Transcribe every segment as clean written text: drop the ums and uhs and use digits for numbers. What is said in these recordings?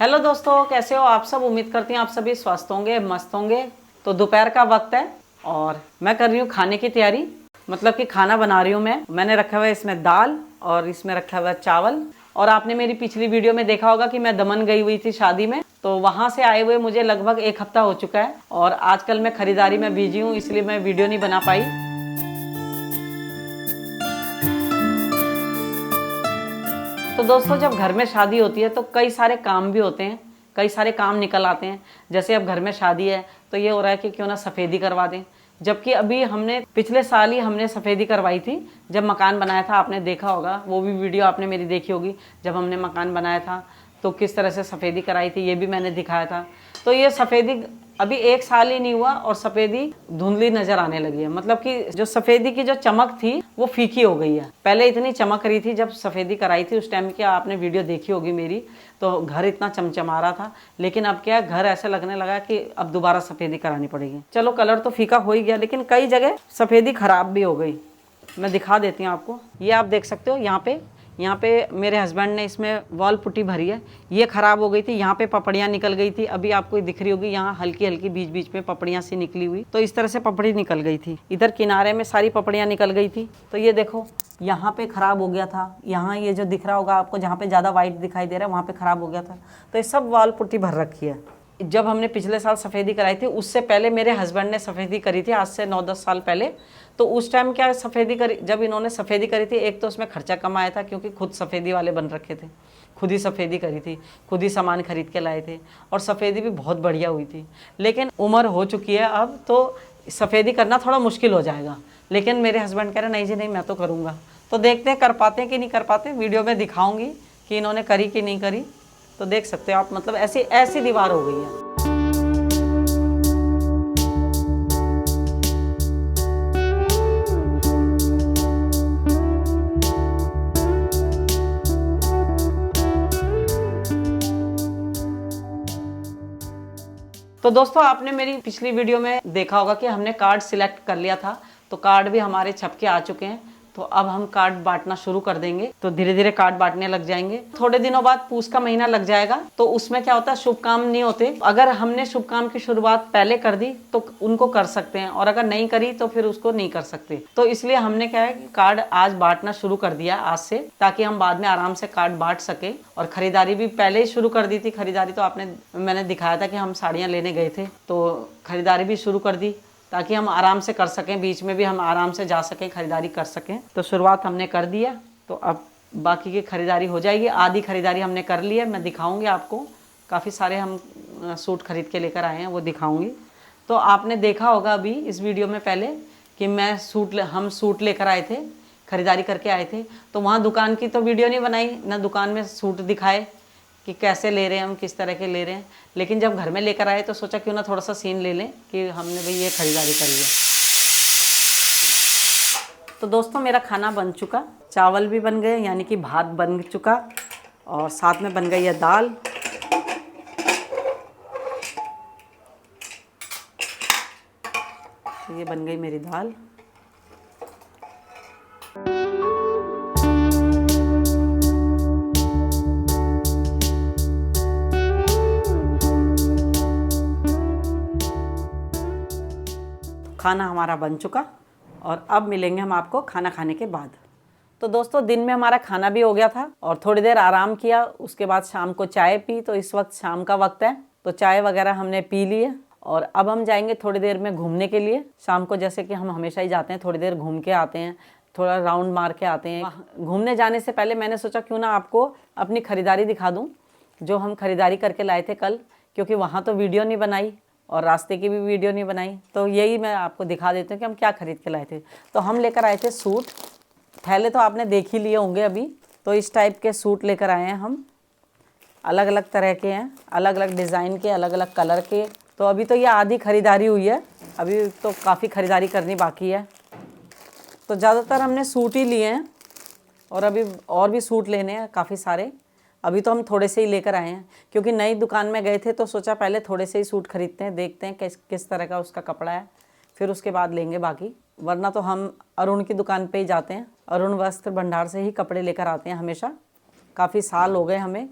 Hello दोस्तों, कैसे हो आप सब। उम्मीद करती हूँ आप सभी स्वस्थ होंगे, मस्त होंगे। तो दोपहर का वक्त है और मैं कर रही हूँ खाने की तैयारी। मतलब कि खाना बना रही हूँ मैंने रखा हुआ है इसमें दाल और इसमें रखा हुआ है चावल। और आपने मेरी पिछली वीडियो में देखा होगा कि मैं दमन गई हुई थी शादी में, तो वहाँ से आए हुए मुझे लगभग 1 हफ्ता हो चुका है और आजकल मैं खरीदारी में बिजी हूँ, इसलिए मैं वीडियो नहीं बना पाई। तो दोस्तों, जब घर में शादी होती है तो कई सारे काम भी होते हैं, कई सारे काम निकल आते हैं। जैसे अब घर में शादी है तो ये हो रहा है कि क्यों ना सफ़ेदी करवा दें, जबकि अभी हमने पिछले साल ही हमने सफ़ेदी करवाई थी जब मकान बनाया था। आपने देखा होगा, वो भी वीडियो आपने मेरी देखी होगी। जब हमने मकान बनाया था तो किस तरह से सफ़ेदी कराई थी ये भी मैंने दिखाया था। तो ये सफ़ेदी अभी 1 साल ही नहीं हुआ और सफ़ेदी धुंधली नज़र आने लगी है। मतलब कि जो सफ़ेदी की जो चमक थी वो फीकी हो गई है। पहले इतनी चमक रही थी जब सफ़ेदी कराई थी, उस टाइम की आपने वीडियो देखी होगी मेरी, तो घर इतना चमचमा रहा था। लेकिन अब क्या है, घर ऐसे लगने लगा कि अब दोबारा सफ़ेदी करानी पड़ेगी। चलो, कलर तो फीका हो ही गया, लेकिन कई जगह सफ़ेदी खराब भी हो गई। मैं दिखा देती हूँ आपको। ये आप देख सकते हो, यहाँ पे मेरे हस्बैंड ने इसमें वॉल पुट्टी भरी है, ये ख़राब हो गई थी। यहाँ पे पपड़ियाँ निकल गई थी, अभी आपको दिख रही होगी, यहाँ हल्की हल्की बीच बीच में पपड़ियाँ सी निकली हुई। तो इस तरह से पपड़ी निकल गई थी, इधर किनारे में सारी पपड़ियाँ निकल गई थी। तो ये देखो, यहाँ पे ख़राब हो गया था। यहाँ ये जो दिख रहा होगा आपको, जहाँ पे ज़्यादा वाइट दिखाई दे रहा है वहाँ पे ख़राब हो गया था। तो ये सब वॉल पुट्टी भर रखी है। जब हमने पिछले साल सफ़ेदी कराई थी, उससे पहले मेरे हस्बैंड ने सफ़ेदी करी थी, आज से 9-10 साल पहले। तो उस टाइम क्या सफ़ेदी करी, जब इन्होंने सफ़ेदी करी थी, एक तो उसमें खर्चा कम आया था क्योंकि खुद सफ़ेदी वाले बन रखे थे, खुद ही सफ़ेदी करी थी, खुद ही सामान खरीद के लाए थे और सफ़ेदी भी बहुत बढ़िया हुई थी। लेकिन उम्र हो चुकी है अब, तो सफ़ेदी करना थोड़ा मुश्किल हो जाएगा। लेकिन मेरे हस्बैंड कह रहे नहीं जी नहीं, मैं तो करूँगा। तो देखते हैं कर पाते हैं कि नहीं कर पाते। वीडियो में दिखाऊँगी कि इन्होंने करी कि नहीं करी। तो देख सकते हो आप, मतलब ऐसी ऐसी दीवार हो गई है। तो दोस्तों, आपने मेरी पिछली वीडियो में देखा होगा कि हमने कार्ड सिलेक्ट कर लिया था, तो कार्ड भी हमारे छप के आ चुके हैं। तो अब हम कार्ड बांटना शुरू कर देंगे, तो धीरे धीरे कार्ड बांटने लग जाएंगे। थोड़े दिनों बाद पूस का महीना लग जाएगा, तो उसमें क्या होता है, शुभ काम नहीं होते। अगर हमने शुभ काम की शुरुआत पहले कर दी तो उनको कर सकते हैं, और अगर नहीं करी तो फिर उसको नहीं कर सकते। तो इसलिए हमने क्या है कि कार्ड आज बांटना शुरू कर दिया आज से, ताकि हम बाद में आराम से कार्ड बांट सके। और खरीदारी भी पहले ही शुरू कर दी थी। खरीदारी तो मैंने दिखाया था कि हम साड़ियाँ लेने गए थे, तो खरीदारी भी शुरू कर दी ताकि हम आराम से कर सकें, बीच में भी हम आराम से जा सकें, खरीदारी कर सकें। तो शुरुआत हमने कर दिया, तो अब बाकी की खरीदारी हो जाएगी। आधी खरीदारी हमने कर ली है, मैं दिखाऊंगी आपको। काफ़ी सारे हम सूट खरीद के लेकर आए हैं, वो दिखाऊंगी। तो आपने देखा होगा अभी इस वीडियो में पहले कि हम सूट लेकर आए थे, खरीदारी करके आए थे। तो वहाँ दुकान की तो वीडियो नहीं बनाई, ना दुकान में सूट दिखाए कि कैसे ले रहे हैं हम, किस तरह के ले रहे हैं। लेकिन जब घर में लेकर आए तो सोचा क्यों ना थोड़ा सा सीन ले लें कि हमने भाई ये खरीदारी करी है। तो दोस्तों, मेरा खाना बन चुका, चावल भी बन गए, यानी कि भात बन चुका, और साथ में बन गई है दाल। तो ये बन गई मेरी दाल। खाना हमारा बन चुका और अब मिलेंगे हम आपको खाना खाने के बाद। तो दोस्तों, दिन में हमारा खाना भी हो गया था और थोड़ी देर आराम किया, उसके बाद शाम को चाय पी। तो इस वक्त शाम का वक्त है, तो चाय वगैरह हमने पी ली है और अब हम जाएंगे थोड़ी देर में घूमने के लिए। शाम को जैसे कि हम हमेशा ही जाते हैं, थोड़ी देर घूम के आते हैं, थोड़ा राउंड मार के आते हैं। घूमने जाने से पहले मैंने सोचा क्यों ना आपको अपनी खरीदारी दिखा दूँ, जो हम खरीदारी करके लाए थे कल, क्योंकि वहाँ तो वीडियो नहीं बनाई और रास्ते की भी वीडियो नहीं बनाई। तो यही मैं आपको दिखा देती हूँ कि हम क्या खरीद के लाए थे। तो हम लेकर आए थे सूट, थैले तो आपने देख ही लिए होंगे अभी। तो इस टाइप के सूट लेकर आए हैं हम, अलग अलग तरह के हैं, अलग अलग डिज़ाइन के, अलग अलग कलर के। तो अभी तो ये आधी खरीदारी हुई है, अभी तो काफ़ी खरीदारी करनी बाकी है। तो ज़्यादातर हमने सूट ही लिए हैं और अभी और भी सूट लेने हैं काफ़ी सारे। अभी तो हम थोड़े से ही लेकर आए हैं क्योंकि नई दुकान में गए थे, तो सोचा पहले थोड़े से ही सूट खरीदते हैं, देखते हैं किस तरह का उसका कपड़ा है, फिर उसके बाद लेंगे बाकी। वरना तो हम अरुण की दुकान पे ही जाते हैं, अरुण वस्त्र भंडार से ही कपड़े लेकर आते हैं हमेशा, काफ़ी साल हो गए हमें।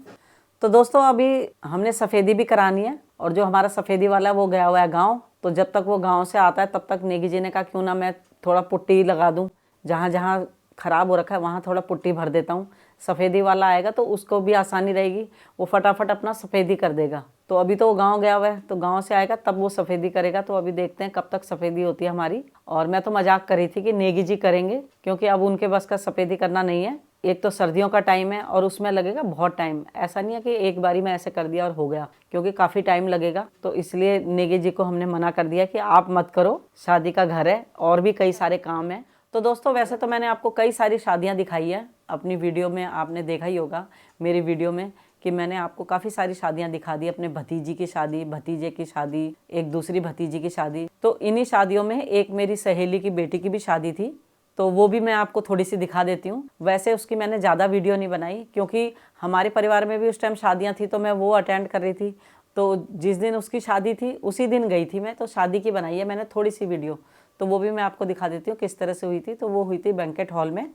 तो दोस्तों अभी हमने सफ़ेदी भी करानी है और जो हमारा सफ़ेदी वाला है वो गया हुआ है गाँव। तो जब तक वो गाँव से आता है तब तक नेगी जी ने कहा क्यों ना मैं थोड़ा पुट्टी लगा दूँ, जहाँ जहाँ ख़राब हो रखा है वहाँ थोड़ा पुट्टी भर देता हूँ। सफ़ेदी वाला आएगा तो उसको भी आसानी रहेगी, वो फटाफट अपना सफ़ेदी कर देगा। तो अभी तो वो गाँव गया हुआ है, तो गाँव से आएगा तब वो सफ़ेदी करेगा। तो अभी देखते हैं कब तक सफ़ेदी होती है हमारी। और मैं तो मजाक कर रही थी कि नेगी जी करेंगे, क्योंकि अब उनके बस का सफ़ेदी करना नहीं है। एक तो सर्दियों का टाइम है और उसमें लगेगा बहुत टाइम। ऐसा नहीं है कि एक बारी में ऐसे कर दिया और हो गया, क्योंकि काफ़ी टाइम लगेगा। तो इसलिए नेगी जी को हमने मना कर दिया कि आप मत करो, शादी का घर है और भी कई सारे काम हैं। तो दोस्तों वैसे तो मैंने आपको कई सारी शादियां दिखाई है अपनी वीडियो में, आपने देखा ही होगा मेरी वीडियो में कि मैंने आपको काफ़ी सारी शादियां दिखा दी। अपने भतीजी की शादी, भतीजे की शादी, एक दूसरी भतीजी की शादी। तो इन्हीं शादियों में एक मेरी सहेली की बेटी की भी शादी थी, तो वो भी मैं आपको थोड़ी सी दिखा देती हूँ। वैसे उसकी मैंने ज़्यादा वीडियो नहीं बनाई, क्योंकि हमारे परिवार में भी उस टाइम शादियाँ थी तो मैं वो अटेंड कर रही थी। तो जिस दिन उसकी शादी थी उसी दिन गई थी मैं, तो शादी की बनाई है मैंने थोड़ी सी वीडियो। तो वो भी मैं आपको दिखा देती हूँ किस तरह से हुई थी। तो वो हुई थी बैंकेट हॉल में,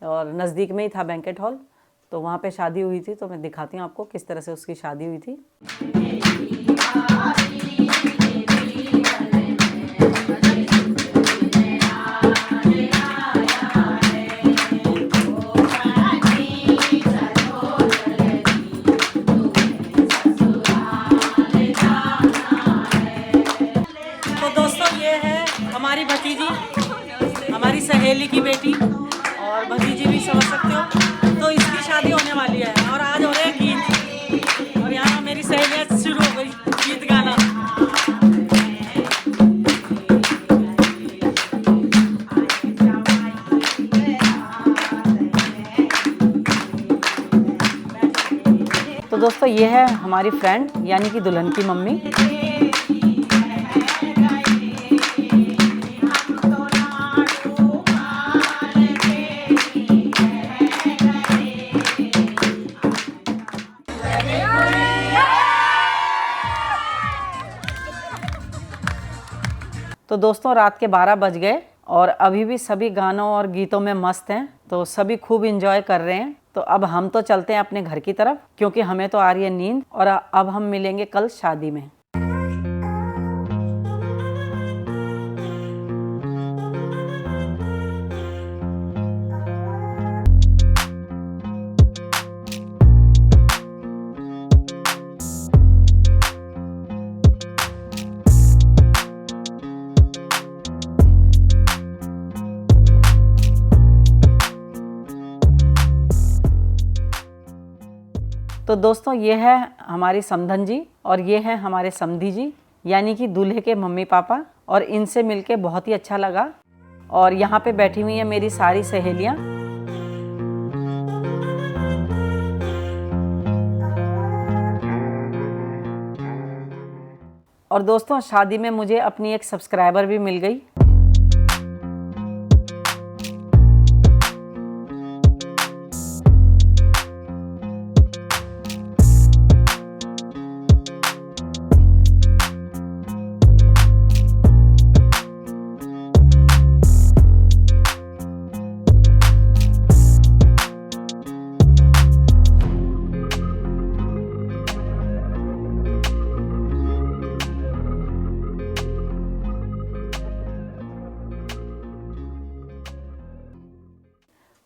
और नज़दीक में ही था बैंकेट हॉल, तो वहाँ पे शादी हुई थी। तो मैं दिखाती हूँ आपको किस तरह से उसकी शादी हुई थी। तो दोस्तों ये है हमारी भतीजी, हमारी सहेली की बेटी, और भतीजी भी समझ सकते हो। तो इसकी शादी होने वाली है और आज हो रहे हैं गीत, और यहाँ मेरी सहेलियाँ शुरू हो गई गीत गाना। तो दोस्तों ये है हमारी फ्रेंड यानी कि दुल्हन की मम्मी। तो दोस्तों रात के 12 बज गए और अभी भी सभी गानों और गीतों में मस्त हैं, तो सभी खूब एंजॉय कर रहे हैं। तो अब हम तो चलते हैं अपने घर की तरफ, क्योंकि हमें तो आ रही है नींद, और अब हम मिलेंगे कल शादी में। तो दोस्तों ये है हमारी समधन जी और ये है हमारे समधी जी, यानी कि दूल्हे के मम्मी पापा, और इनसे मिलके बहुत ही अच्छा लगा। और यहाँ पे बैठी हुई हैं मेरी सारी सहेलियाँ। और दोस्तों शादी में मुझे अपनी एक सब्सक्राइबर भी मिल गई।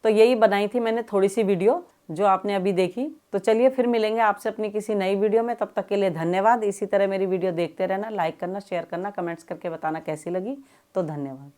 तो यही बनाई थी मैंने थोड़ी सी वीडियो जो आपने अभी देखी। तो चलिए फिर मिलेंगे आपसे अपनी किसी नई वीडियो में, तब तक के लिए धन्यवाद। इसी तरह मेरी वीडियो देखते रहना, लाइक करना, शेयर करना, कमेंट्स करके बताना कैसी लगी। तो धन्यवाद।